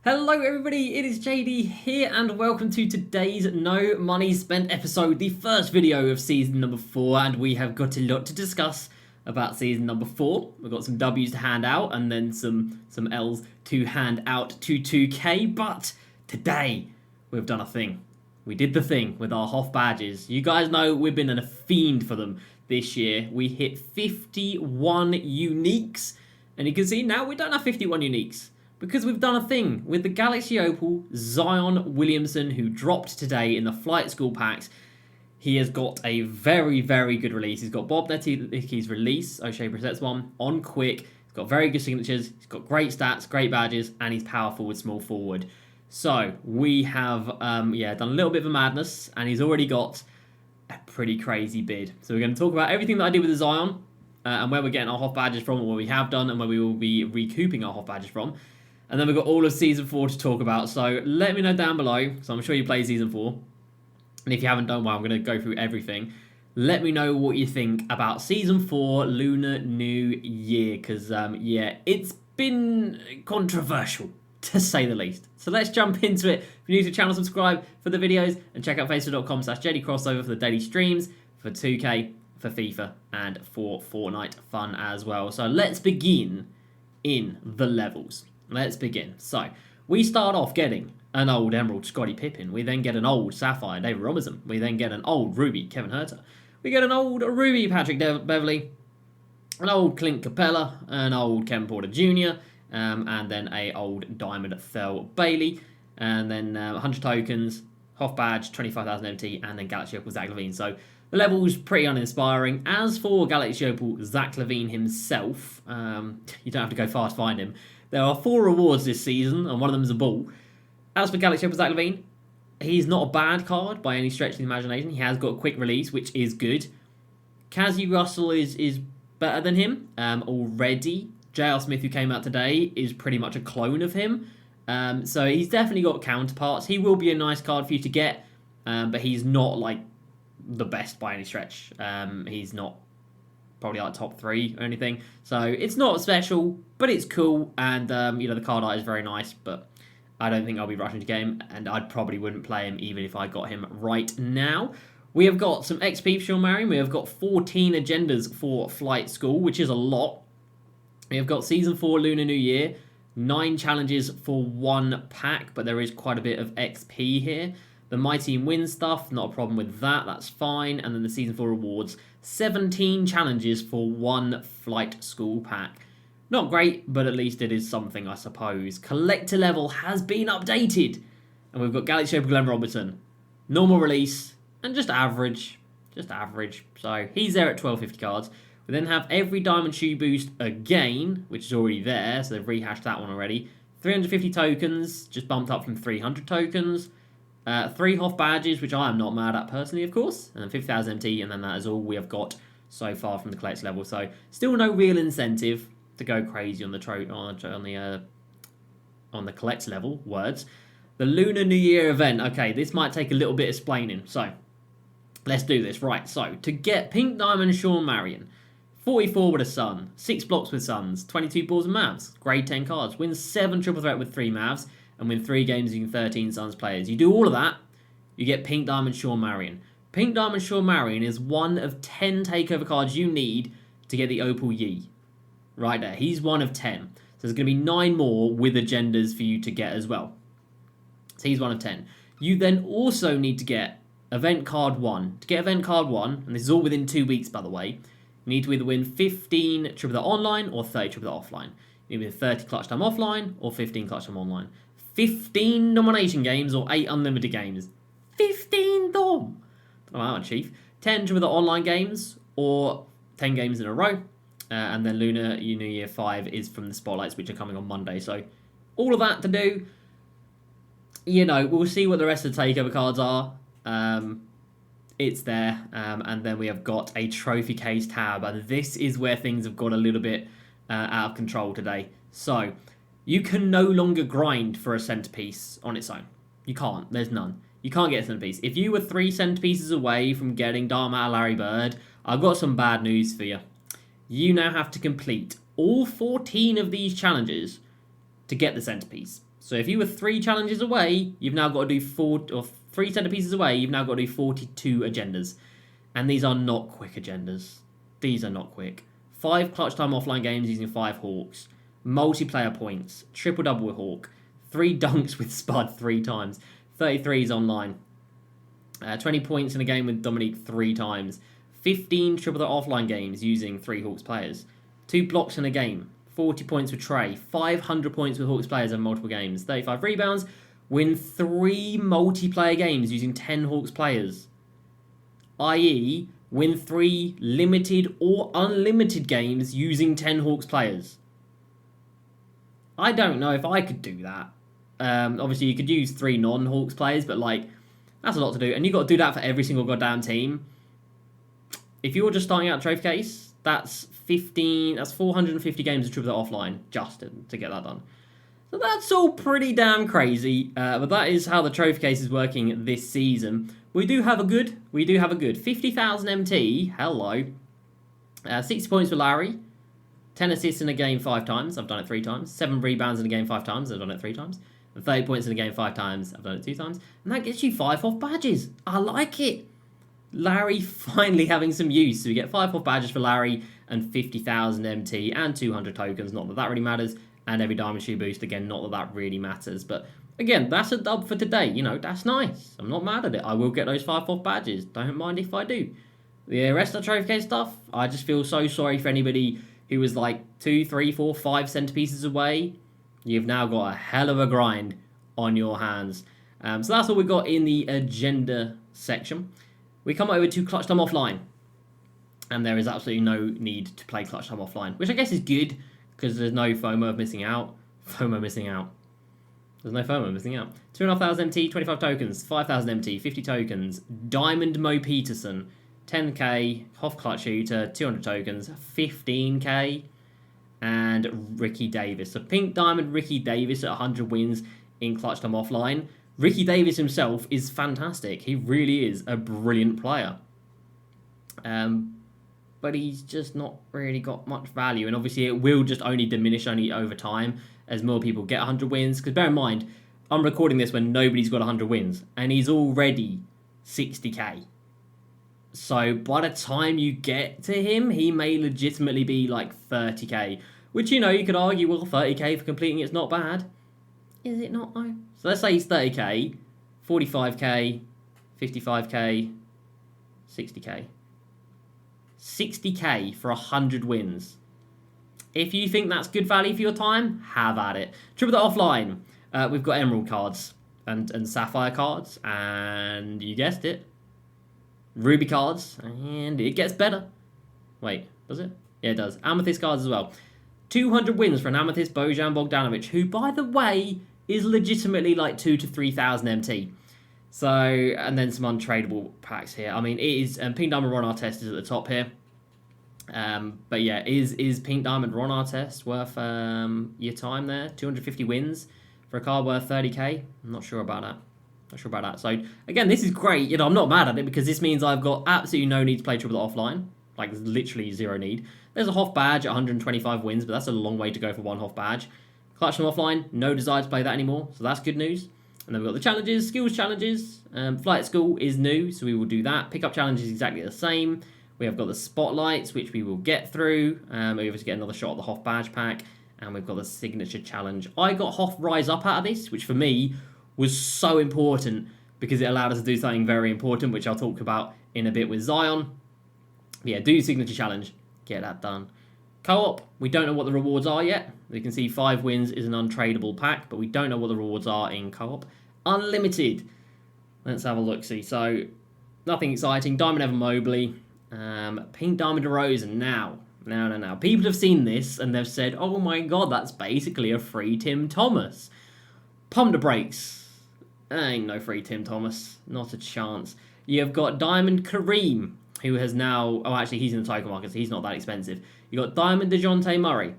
Hello everybody, it is JD here and welcome to today's No Money Spent episode, the first video of season number 4, and we have got a lot to discuss about season number 4. We've got some W's to hand out and then some L's to hand out to 2K, but today we've done a thing. We did the thing with our Hoff badges. You guys know we've been a fiend for them this year. We hit 51 uniques, and you can see now we don't have 51 uniques. Because we've done a thing with the Galaxy Opal, Zion Williamson, who dropped today in the Flight School packs. He has got a very, very good release. He's got Bob Netty's release, O'Shea Brissett's one, on quick. He's got very good signatures. He's got great stats, great badges, and he's power forward, small forward. So we have done a little bit of a madness, and he's already got a pretty crazy bid. So we're going to talk about everything that I did with the Zion, and where we're getting our Hoff badges from, or what we have done, and where we will be recouping our Hoff badges from. And then we've got all of Season 4 to talk about. So let me know down below, so I'm sure you play Season 4. And if you haven't done well, I'm going to go through everything. Let me know what you think about Season 4 Lunar New Year. Because, it's been controversial, to say the least. So let's jump into it. If you're new to the channel, subscribe for the videos. And check out facebook.com/JDCrossover for the daily streams, for 2K, for FIFA, and for Fortnite fun as well. So let's begin in the levels. Let's begin. So, we start off getting an old Emerald Scottie Pippen. We then get an old Sapphire David Robinson. We then get an old Ruby Kevin Herter. We get an old Ruby Patrick Beverley. An old Clint Capella. An old Kevin Porter Jr. And then a old Diamond Thel Bailey. And then 100 tokens. Hoff badge, 25,000 MT. And then Galaxy Opal Zach LaVine. So, the level's pretty uninspiring. As for Galaxy Opal Zach LaVine himself, you don't have to go far to find him. There are 4 rewards this season, and one of them is a ball. As for Galaxy Opal Zach LaVine, he's not a bad card by any stretch of the imagination. He has got a quick release, which is good. Cassie Russell is better than him already. J.R. Smith, who came out today, is pretty much a clone of him. So he's definitely got counterparts. He will be a nice card for you to get, but he's not like the best by any stretch. He's not probably like top 3 or anything. So it's not special, but it's cool. And, the card art is very nice, but I don't think I'll be rushing to get him. And I probably wouldn't play him even if I got him right now. We have got some XP for Sean Marion. We have got 14 agendas for Flight School, which is a lot. We have got Season 4 Lunar New Year. 9 challenges for 1 pack, but there is quite a bit of XP here. The Myteam win stuff, not a problem with that, that's fine. And then the Season 4 rewards, 17 challenges for 1 Flight School pack. Not great, but at least it is something, I suppose. Collector level has been updated. And we've got Galaxy Opal Glenn Robertson. Normal release, and just average. Just average. So he's there at 1250 cards. We then have every Diamond Shoe boost again, which is already there, so they've rehashed that one already. 350 tokens, just bumped up from 300 tokens. 3 Hoff badges, which I am not mad at personally, of course. And then 50,000 MT, and then that is all we have got so far from the collect level. So still no real incentive to go crazy on the collect level words. The Lunar New Year event. Okay, this might take a little bit of explaining. So let's do this. Right. So to get Pink Diamond Sean Marion, 44 with a Sun, 6 blocks with Suns, 22 balls and Mavs, grade 10 cards, wins 7 triple threat with 3 Mavs. And win 3 games using 13 Suns players. You do all of that, you get Pink Diamond Sean Marion. Pink Diamond Sean Marion is one of 10 takeover cards you need to get the Opal Yee. Right there. He's one of 10. So there's going to be 9 more with agendas for you to get as well. So he's one of 10. You then also need to get Event Card 1. To get Event Card 1, and this is all within 2 weeks by the way, you need to either win 15 triple threat online or 30 triple threat offline. You need to win 30 clutch time offline or 15 clutch time online. 15 nomination games or 8 unlimited games. 15 dom! Oh, wow, Chief. 10 triple the online games or 10 games in a row. And then Lunar New Year 5 is from the spotlights, which are coming on Monday. So all of that to do. We'll see what the rest of the takeover cards are. It's there. And then we have got a trophy case tab. And this is where things have got a little bit out of control today. So you can no longer grind for a centerpiece on its own. You can't. There's none. You can't get a centerpiece. If you were 3 centerpieces away from getting Dharma Larry Bird, I've got some bad news for you. You now have to complete all 14 of these challenges to get the centerpiece. So if you were 3 challenges away, you've now got to do 3 centerpieces away, you've now got to do 42 agendas. And these are not quick agendas. These are not quick. 5 clutch time offline games using 5 Hawks. Multiplayer points. Triple-double with Hawk. 3 dunks with Spud 3 times. 33s online. 20 points in a game with Dominique 3 times. 15 triple-double offline games using 3 Hawks players. 2 blocks in a game. 40 points with Trey. 500 points with Hawks players over multiple games. 35 rebounds. Win 3 multiplayer games using 10 Hawks players. I.e., win 3 limited or unlimited games using 10 Hawks players. I don't know if I could do that. Obviously, you could use 3 non-Hawks players, but like, that's a lot to do. And you've got to do that for every single goddamn team. If you're just starting out trophy case, that's 450 games of triple offline just to get that done. So that's all pretty damn crazy. But that is how the trophy case is working this season. We do have a good 50,000 MT. Hello. 60 points for Larry. 10 assists in a game 5 times. I've done it 3 times. 7 rebounds in a game 5 times. I've done it 3 times. And 30 points in a game 5 times. I've done it 2 times. And that gets you 5 off badges. I like it. Larry finally having some use. So we get 5 off badges for Larry and 50,000 MT and 200 tokens. Not that that really matters. And every diamond shoe boost. Again, not that that really matters. But again, that's a dub for today. You know, that's nice. I'm not mad at it. I will get those 5 off badges. Don't mind if I do. The rest of the trophy case stuff, I just feel so sorry for anybody who was like 2, 3, 4, 5 centerpieces away. You've now got a hell of a grind on your hands. So that's all we got in the agenda section. We come over to clutch time offline. And there is absolutely no need to play clutch time offline, which I guess is good because there's no FOMO of missing out. FOMO missing out. There's no FOMO missing out. 2,500 MT, 25 tokens, 5,000 MT, 50 tokens, Diamond Mo Peterson, 10k, Hoff Clutch Shooter, 200 tokens, 15k, and Ricky Davis. So Pink Diamond Ricky Davis at 100 wins in clutch time offline. Ricky Davis himself is fantastic. He really is a brilliant player. But he's just not really got much value. And obviously it will just only diminish over time as more people get 100 wins. Because bear in mind, I'm recording this when nobody's got 100 wins. And he's already 60k. So by the time you get to him, he may legitimately be like 30k. Which, you know, you could argue, well, 30k for completing it's not bad. Is it not, though? So let's say he's 30k, 45k, 55k, 60k. 60k for 100 wins. If you think that's good value for your time, have at it. Triple that offline. We've got emerald cards and sapphire cards, and you guessed it, ruby cards, and it gets better. Wait, does it? Yeah, it does. Amethyst cards as well. 200 wins for an Amethyst Bojan Bogdanovic, who, by the way, is legitimately like 2,000 to 3,000 MT. So, and then some untradeable packs here. I mean, it is Pink Diamond Ron Artest is at the top here. But yeah, is Pink Diamond Ron Artest worth your time there? 250 wins for a card worth 30k? I'm not sure about that. Not sure about that. So again, this is great. You know, I'm not mad at it because this means I've got absolutely no need to play triple offline. Like literally 0 need. There's a Hoff badge at 125 wins, but that's a long way to go for 1 Hoff badge. Clutch them offline, no desire to play that anymore, so that's good news. And then we've got the challenges, skills challenges. Flight School is new, so we will do that. Pickup challenge is exactly the same. We have got the spotlights, which we will get through. We obviously get another shot at the Hoff badge pack, and we've got the signature challenge. I got Hoff Rise Up out of this, which for me was so important because it allowed us to do something very important, which I'll talk about in a bit with Zion. But yeah, do signature challenge, get that done. Co-op, we don't know what the rewards are yet. You can see 5 wins is an untradeable pack, but we don't know what the rewards are in co-op. Unlimited. Let's have a look-see. So, nothing exciting. Diamond Evan Mobley. Pink Diamond DeRozan. Now. People have seen this, and they've said, oh my god, that's basically a free Tim Thomas. Pump the brakes. Ain't no free Tim Thomas. Not a chance. You've got Diamond Kareem, who has now... Oh, actually, he's in the token market, so he's not that expensive. You've got Diamond DeJounte Murray,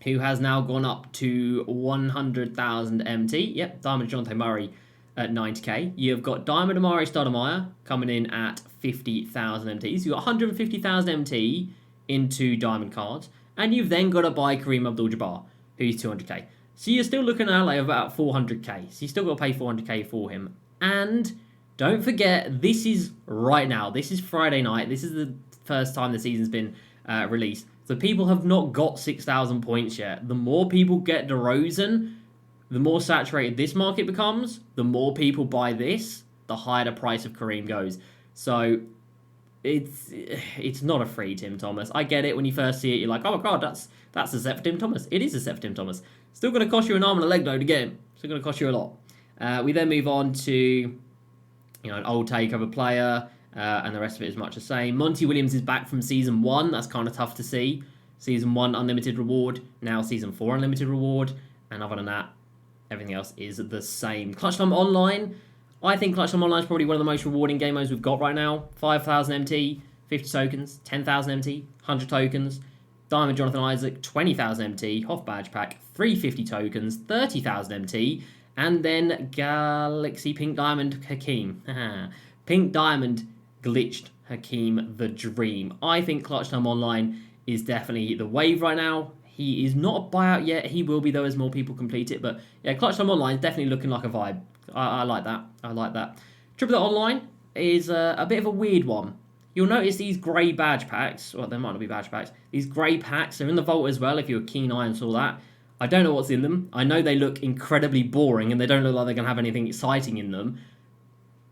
who has now gone up to 100,000 MT. Yep, Diamond DeJounte Murray at 90k. You've got Diamond Amari Stoudemire coming in at 50,000 MT. So you've got 150,000 MT into Diamond cards. And you've then got to buy Kareem Abdul-Jabbar, who's 200k. So you're still looking at outlay of about 400k. So you still got to pay 400k for him. And don't forget, this is right now. This is Friday night. This is the first time the season's been released. So people have not got 6,000 points yet. The more people get DeRozan, the more saturated this market becomes. The more people buy this, the higher the price of Kareem goes. So it's not a free Tim Thomas. I get it when you first see it. You're like, oh my god, that's a set for Tim Thomas. It is a set for Tim Thomas. Still going to cost you an arm and a leg though to get him. Still going to cost you a lot. We then move on to an old takeover player, and the rest of it is much the same. Monty Williams is back from Season 1. That's kind of tough to see. Season 1, unlimited reward. Now Season 4, unlimited reward. And other than that, everything else is the same. Clutch Time Online. I think Clutch Time Online is probably one of the most rewarding game modes we've got right now. 5,000 MT, 50 tokens, 10,000 MT, 100 tokens. Diamond Jonathan Isaac, 20,000 MT. Hoff Badge Pack, 350 tokens, 30,000 MT. And then Galaxy Pink Diamond Hakeem. Pink Diamond glitched Hakeem the Dream. I think Clutch Time Online is definitely the wave right now. He is not a buyout yet. He will be, though, as more people complete it. But yeah, Clutch Time Online is definitely looking like a vibe. I like that. I like that. Triple Threat Online is a bit of a weird one. You'll notice these grey badge packs. Well, there might not be badge packs. These grey packs are in the vault as well, if you're a keen eye and saw that. I don't know what's in them. I know they look incredibly boring and they don't look like they're going to have anything exciting in them.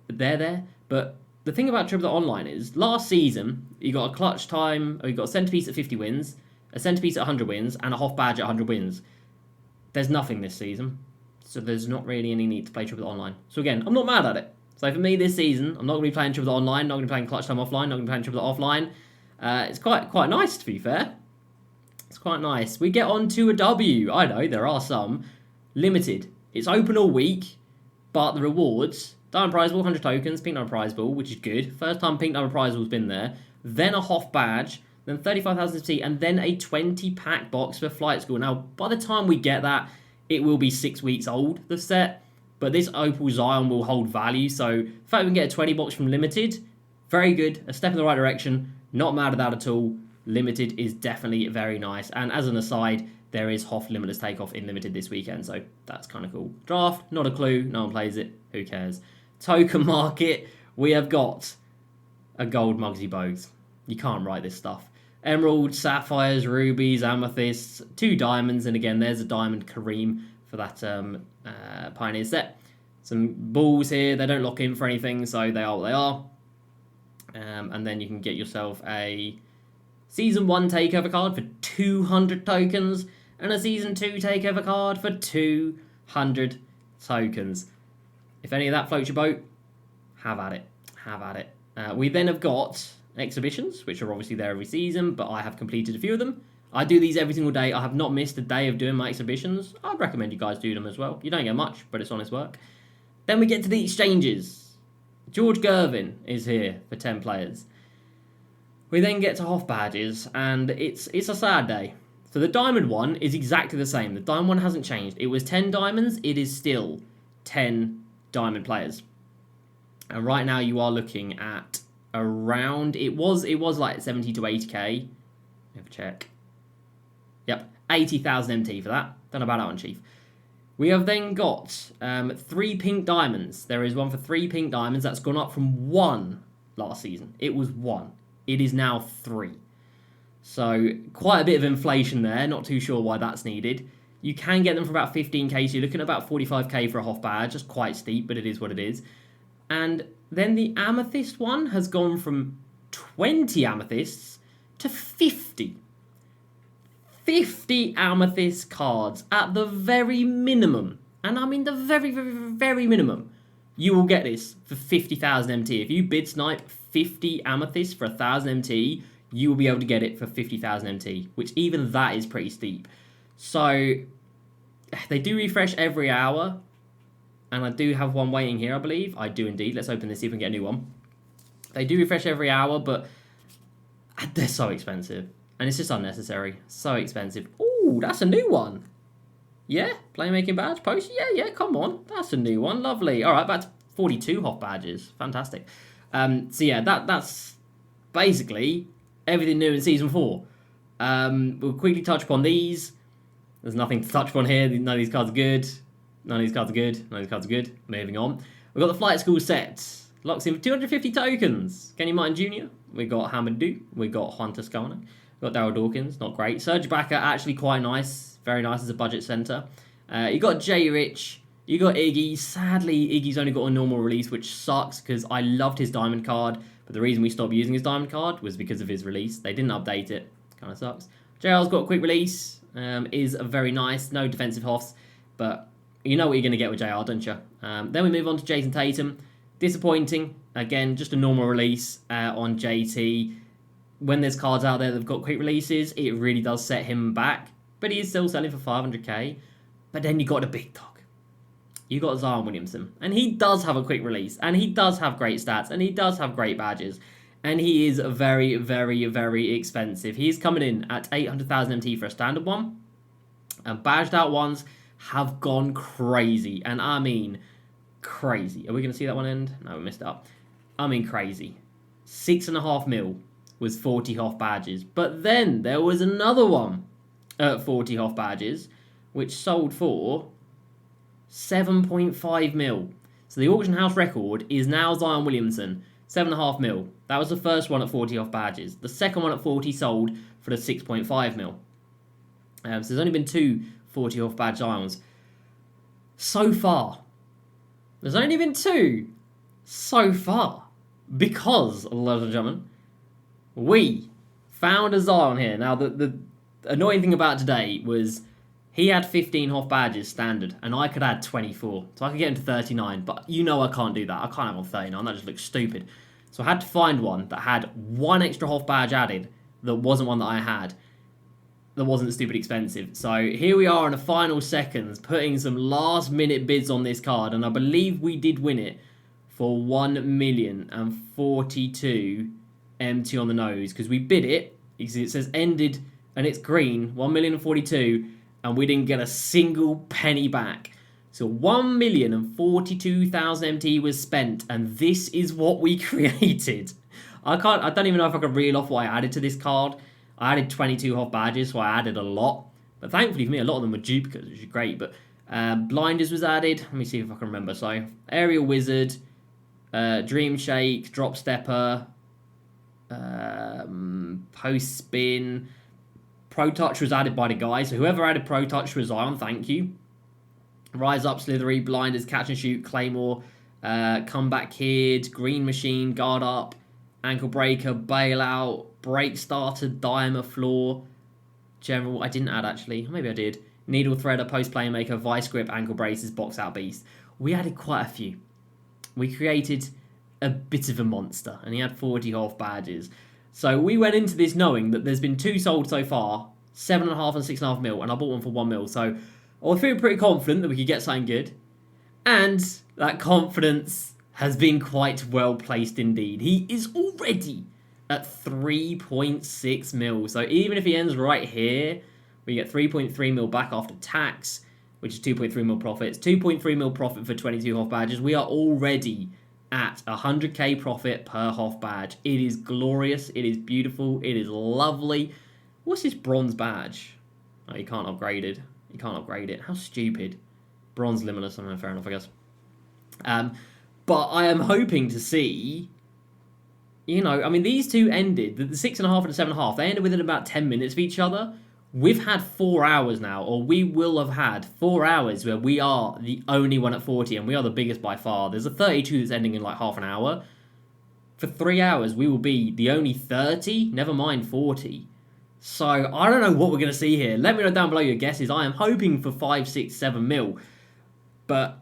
But they're there. But the thing about Triple Threat Online is, last season, you got a clutch time, or you got a centerpiece at 50 wins, a centerpiece at 100 wins, and a Hoff badge at 100 wins. There's nothing this season. So there's not really any need to play Triple Threat Online. So again, I'm not mad at it. So for me this season, I'm not going to be playing Triple Threat Online, not going to be playing Clutch Time Offline, not going to be playing Triple Threat Offline. It's quite nice, to be fair. It's quite nice. We get on to a W. I know, there are some. Limited. It's open all week, but the rewards, Diamond Prize Ball, 100 tokens, Pink Diamond Prize Ball, which is good. First time Pink Diamond Prize Ball's been there. Then a Hoff badge, then 35,000 T, and then a 20-pack box for Flight School. Now, by the time we get that, it will be 6 weeks old, the set. But this Opal Zion will hold value. So, the fact we can get a 20 box from Limited, very good. A step in the right direction. Not mad at that at all. Limited is definitely very nice. And as an aside, there is Hoff Limitless Takeoff in Limited this weekend. So, that's kind of cool. Draft, not a clue. No one plays it. Who cares? Token market, we have got a gold Muggsy Bogues. You can't write this stuff. Emeralds, sapphires, rubies, amethysts, 2 diamonds, and again, there's a diamond Kareem for that Pioneer set. Some balls here, they don't lock in for anything, so they are what they are. And then you can get yourself a Season 1 takeover card for 200 tokens, and a Season 2 takeover card for 200 tokens. If any of that floats your boat, have at it. Have at it. We then have got exhibitions, which are obviously there every season, but I have completed a few of them. I do these every single day. I have not missed a day of doing my exhibitions. I'd recommend you guys do them as well. You don't get much, but it's honest work. Then we get to the exchanges. George Gervin is here for 10 players. We then get to Hoff badges, and it's a sad day. So the diamond one is exactly the same. The diamond one hasn't changed. It was 10 diamonds. It is still 10 diamond players. And right now you are looking at around, it was like 70 to 80k. Have a check. Yep, 80,000 MT for that. Don't know about that one, Chief. We have then got 3 pink diamonds. There is one for 3 pink diamonds. That's gone up from 1 last season. It was 1. It is now 3. So quite a bit of inflation there. Not too sure why that's needed. You can get them for about 15k, so you're looking at about 45k for a Hoff badge. Just quite steep, but it is what it is. And then the amethyst one has gone from 20 amethysts to 50. 50 amethyst cards at the very minimum. And I mean the very, very, very minimum. You will get this for 50,000 MT. If you bid snipe 50 amethysts for 1,000 MT, you will be able to get it for 50,000 MT, which even that is pretty steep. So they do refresh every hour. And I do have one waiting here, I believe. I do indeed. Let's open this, see if we can get a new one. They do refresh every hour, but they're so expensive. And it's just unnecessary. So expensive. Ooh, that's a new one. Yeah, playmaking badge, post. Yeah, come on. That's a new one. Lovely. All right, back to 42 Hoff badges. Fantastic. So yeah, that's basically everything new in Season 4. We'll quickly touch upon these. There's nothing to touch upon here. None of these cards are good. None of these cards are good. None of these cards are good. Moving on. We've got the Flight School set. Locks in for 250 tokens. Kenny Martin Jr. We got Hamadou. We got Juan Toscano. We got Daryl Dawkins. Not great. Serge Ibaka, actually quite nice. Very nice as a budget centre. You got Jay Rich. You got Iggy. Sadly, Iggy's only got a normal release, which sucks because I loved his diamond card. But the reason we stopped using his diamond card was because of his release. They didn't update it. Kind of sucks. JL's got a quick release. Is very nice. No defensive hoffs. But you know what you're going to get with JR, don't you? Then we move on to Jason Tatum. Disappointing. Again, just a normal release on JT. When there's cards out there that have got quick releases, it really does set him back. But he is still selling for 500k. But then you got a big dog. You got Zion Williamson. And he does have a quick release. And he does have great stats. And he does have great badges. And he is very, very, very expensive. He's coming in at 800,000 MT for a standard one. And badged out ones have gone crazy. And I mean crazy. Are we going to see that one end? No, we missed it up. I mean crazy. 6.5 mil was 40 Hoff badges. But then there was another one at 40 Hoff badges, which sold for 7.5 mil. So the auction house record is now Zion Williamson, 7.5 mil. That was the first one at 40 Hoff badges. The second one at 40 sold for the 6.5 mil. So there's only been 2 40 Hoff badge Zions so far. There's only been 2 so far. Because, ladies and gentlemen, we found a Zion here. Now, the annoying thing about today was he had 15 Hoff badges standard, and I could add 24. So I could get him to 39, but you know I can't do that. I can't have on 39. That just looks stupid. So I had to find one that had 1 extra Hoff badge added that wasn't one that I had. That wasn't stupid expensive. So here we are in the final seconds, putting some last minute bids on this card, and I believe we did win it for 1,042 MT on the nose, because we bid it, it says ended, and it's green, 1,042, and we didn't get a single penny back. So 1,042,000 MT was spent, and this is what we created. I don't even know if I can reel off what I added to this card. I added 22 Hoff badges, so I added a lot. But thankfully for me, a lot of them were duplicates, which is great. But Blinders was added. Let me see if I can remember. So Aerial Wizard, Dream Shake, Drop Stepper, Post Spin. Pro Touch was added by the guys. So whoever added Pro Touch was Zion, thank you. Rise Up, Slithery, Blinders, Catch and Shoot, Claymore, Comeback Kid, Green Machine, Guard Up, Ankle Breaker, Bailout, Break Starter, Dimer Floor, General, I didn't add actually, maybe I did. Needle Threader, Post Playmaker, Vice Grip, Ankle Braces, Box Out Beast. We added quite a few. We created a bit of a monster, and he had 40 Hoff badges. So we went into this knowing that there's been 2 sold so far, 7.5 and 6.5 mil, and I bought one for 1 mil. So I was feeling pretty confident that we could get something good. And that confidence has been quite well placed indeed. He is already at 3.6 mil. So even if he ends right here, we get 3.3 mil back after tax, which is 2.3 mil profits. 2.3 mil profit for 22 Hoff badges. We are already at 100k profit per Hoff badge. It is glorious. It is beautiful. It is lovely. What's this bronze badge? Oh, you can't upgrade it. You can't upgrade it. How stupid. Bronze limitless. I mean, fair enough, I guess. But I am hoping to see, you know, I mean, these two ended, the 6.5 and the 7.5, they ended within about 10 minutes of each other. We've had 4 hours now, or we will have had 4 hours where we are the only one at 40, and we are the biggest by far. There's a 32 that's ending in like half an hour. For 3 hours, we will be the only 30, never mind 40. So, I don't know what we're going to see here. Let me know down below your guesses. I am hoping for 5, 6, 7 mil. But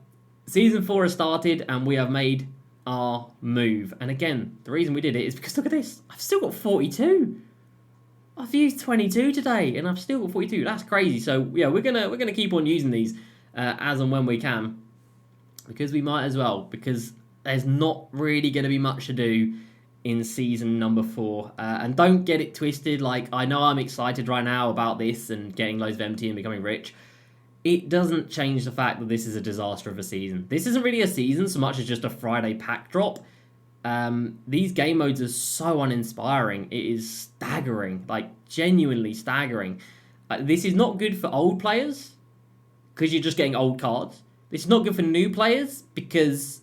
Season 4 has started, and we have made our move. And again, the reason we did it is because, look at this. I've still got 42. I've used 22 today, and I've still got 42. That's crazy. So, yeah, we're gonna keep on using these as and when we can. Because we might as well. Because there's not really going to be much to do in season number 4. And don't get it twisted. Like, I know I'm excited right now about this and getting loads of MT and becoming rich. It doesn't change the fact that this is a disaster of a season. This isn't really a season so much as just a Friday pack drop. These game modes are so uninspiring. It is staggering, like genuinely staggering. This is not good for old players because you're just getting old cards. This is not good for new players because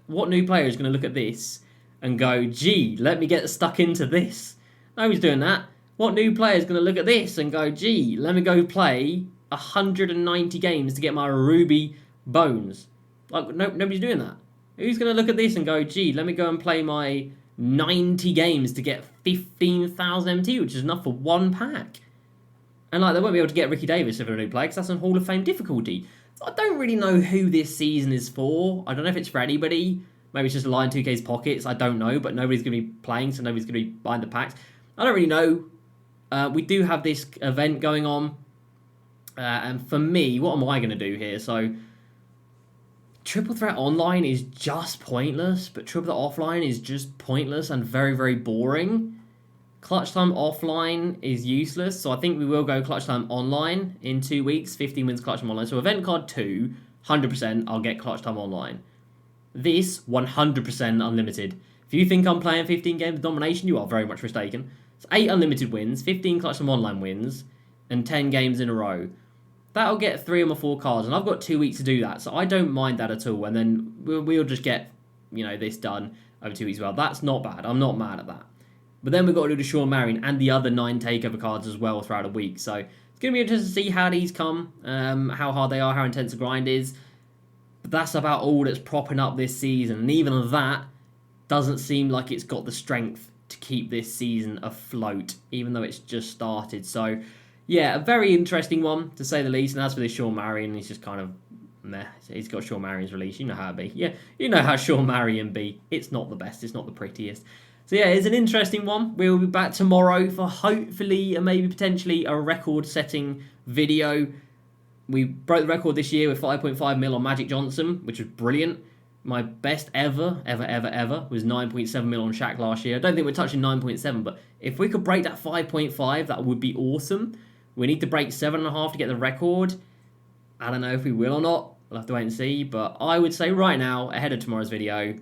what new player is going to look at this and go, gee, let me get stuck into this? Nobody's doing that. What new player is going to look at this and go, gee, let me go play 190 games to get my ruby bones? Like, nobody's doing that. Who's going to look at this and go, gee, let me go and play my 90 games to get 15,000 MT, which is enough for one pack? And like, they won't be able to get Ricky Davis if they're a new player because that's on Hall of Fame difficulty. So I don't really know who this season is for. I don't know if it's for anybody. Maybe it's just a line 2K's pockets. I don't know, but nobody's going to be playing, so nobody's going to be buying the packs. I don't really know. We do have this event going on. And for me, what am I going to do here? So, Triple Threat Online is just pointless, but Triple Threat Offline is just pointless and very, very boring. Clutch Time Offline is useless, so I think we will go Clutch Time Online in 2 weeks. 15 wins Clutch Time Online. So Event Card 2, 100% I'll get Clutch Time Online. This, 100% unlimited. If you think I'm playing 15 games of domination, you are very much mistaken. It's 8 unlimited wins, 15 Clutch Time Online wins, and 10 games in a row. That'll get 3 of my 4 cards, and I've got 2 weeks to do that, so I don't mind that at all. And then we'll just get, this done over 2 weeks as well. That's not bad. I'm not mad at that. But then we've got to do the Sean Marion and the other 9 takeover cards as well throughout a week. So it's going to be interesting to see how these come, how hard they are, how intense the grind is. But that's about all that's propping up this season. And even that doesn't seem like it's got the strength to keep this season afloat, even though it's just started. So, yeah, a very interesting one, to say the least. And as for this Sean Marion, he's just kind of meh. He's got Sean Marion's release. You know how it be. Yeah, you know how Sean Marion be. It's not the best. It's not the prettiest. So yeah, it's an interesting one. We'll be back tomorrow for hopefully and maybe potentially a record-setting video. We broke the record this year with 5.5 mil on Magic Johnson, which was brilliant. My best ever was 9.7 mil on Shaq last year. I don't think we're touching 9.7, but if we could break that 5.5, that would be awesome. We need to break 7.5 to get the record. I don't know if we will or not. We'll have to wait and see. But I would say right now, ahead of tomorrow's video,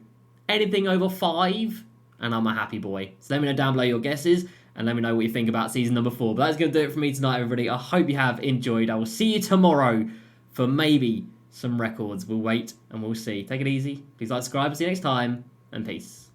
anything over 5... and I'm a happy boy. So let me know down below your guesses, and let me know what you think about season number 4. But that's going to do it for me tonight, everybody. I hope you have enjoyed. I will see you tomorrow for maybe some records. We'll wait and we'll see. Take it easy. Please like, subscribe. See you next time, and peace.